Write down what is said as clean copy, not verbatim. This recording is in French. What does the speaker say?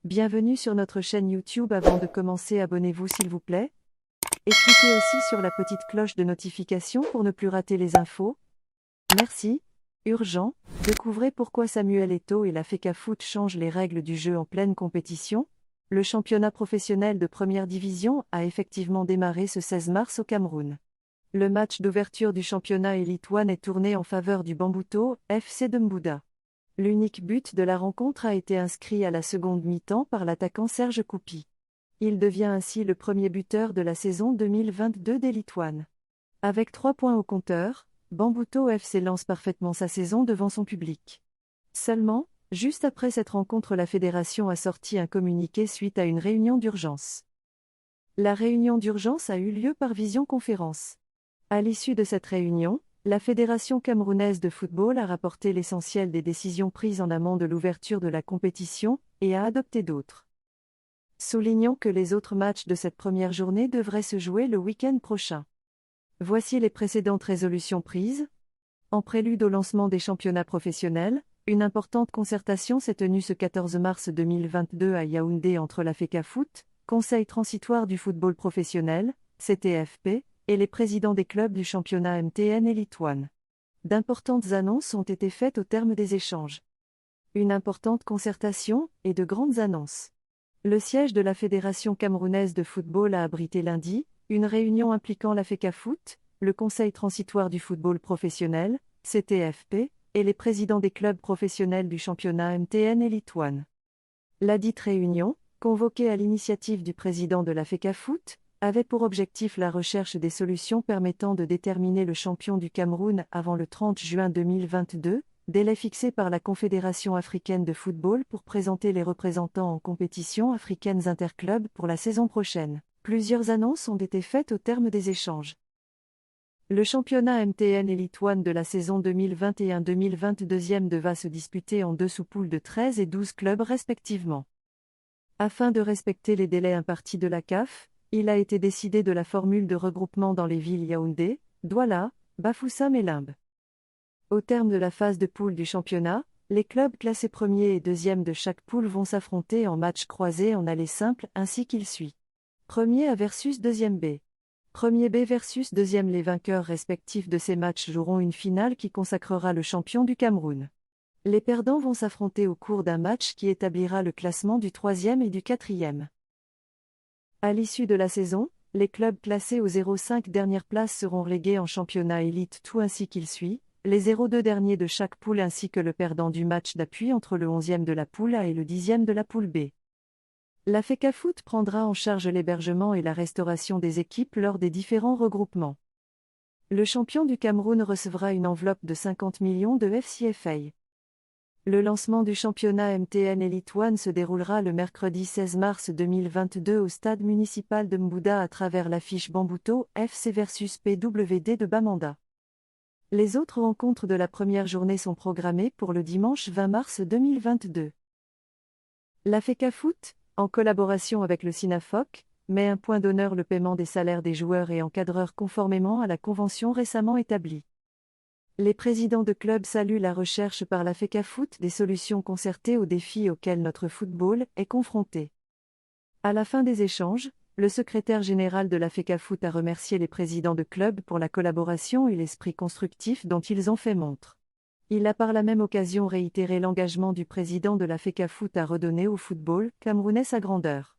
Bienvenue sur notre chaîne YouTube. Avant de commencer, abonnez-vous s'il vous plaît. Et cliquez aussi sur la petite cloche de notification pour ne plus rater les infos. Merci. Urgent, découvrez pourquoi Samuel Eto'o et la FECAFOOT changent les règles du jeu en pleine compétition. Le championnat professionnel de première division a effectivement démarré ce 16 mars au Cameroun. Le match d'ouverture du championnat Elite One est tourné en faveur du Bambuto FC de Mbouda. L'unique but de la rencontre a été inscrit à la seconde mi-temps par l'attaquant Serge Koupi. Il devient ainsi le premier buteur de la saison 2022 d'Elite One. Avec 3 points au compteur, Bambuto FC lance parfaitement sa saison devant son public. Seulement, juste après cette rencontre, la fédération a sorti un communiqué suite à une réunion d'urgence. La réunion d'urgence a eu lieu par visioconférence. À l'issue de cette réunion, la Fédération camerounaise de football a rapporté l'essentiel des décisions prises en amont de l'ouverture de la compétition et a adopté d'autres. Soulignons que les autres matchs de cette première journée devraient se jouer le week-end prochain. Voici les précédentes résolutions prises. En prélude au lancement des championnats professionnels, une importante concertation s'est tenue ce 14 mars 2022 à Yaoundé entre la FECAFOOT, Conseil transitoire du football professionnel, CTFP, et les présidents des clubs du championnat MTN Elite One. D'importantes annonces ont été faites au terme des échanges. Une importante concertation et de grandes annonces. Le siège de la Fédération camerounaise de football a abrité lundi une réunion impliquant la FECAFOOT, le Conseil transitoire du football professionnel, CTFP, et les présidents des clubs professionnels du championnat MTN Elite One. Ladite réunion, convoquée à l'initiative du président de la FECAFOOT, avait pour objectif la recherche des solutions permettant de déterminer le champion du Cameroun avant le 30 juin 2022, délai fixé par la Confédération africaine de football pour présenter les représentants en compétitions africaines interclubs pour la saison prochaine. Plusieurs annonces ont été faites au terme des échanges. Le championnat MTN Elite One de la saison 2021-2022 devra se disputer en 2 sous-poules de 13 et 12 clubs respectivement. Afin de respecter les délais impartis de la CAF, il a été décidé de la formule de regroupement dans les villes Yaoundé, Douala, Bafoussam et Limbe. Au terme de la phase de poule du championnat, les clubs classés premiers et deuxièmes de chaque poule vont s'affronter en match croisé en aller simple ainsi qu'il suit. Premier A versus deuxième B. Premier B versus deuxième. Les vainqueurs respectifs de ces matchs joueront une finale qui consacrera le champion du Cameroun. Les perdants vont s'affronter au cours d'un match qui établira le classement du 3e et du 4e. À l'issue de la saison, les clubs classés aux 0,5 dernières places seront relégués en championnat Elite tout ainsi qu'il suit, les 0,2 derniers de chaque poule ainsi que le perdant du match d'appui entre le 11e de la poule A et le 10e de la poule B. La FECAFOOT prendra en charge l'hébergement et la restauration des équipes lors des différents regroupements. Le champion du Cameroun recevra une enveloppe de 50 millions de FCFA. Le lancement du championnat MTN Elite One se déroulera le mercredi 16 mars 2022 au stade municipal de Mbouda à travers l'affiche Bambuto FC versus PWD de Bamanda. Les autres rencontres de la première journée sont programmées pour le dimanche 20 mars 2022. La FECAFOOT, en collaboration avec le SINAFOC, met un point d'honneur le paiement des salaires des joueurs et encadreurs conformément à la convention récemment établie. Les présidents de clubs saluent la recherche par la FECAFOOT des solutions concertées aux défis auxquels notre football est confronté. À la fin des échanges, le secrétaire général de la FECAFOOT a remercié les présidents de clubs pour la collaboration et l'esprit constructif dont ils ont fait montre. Il a par la même occasion réitéré l'engagement du président de la FECAFOOT à redonner au football camerounais sa grandeur.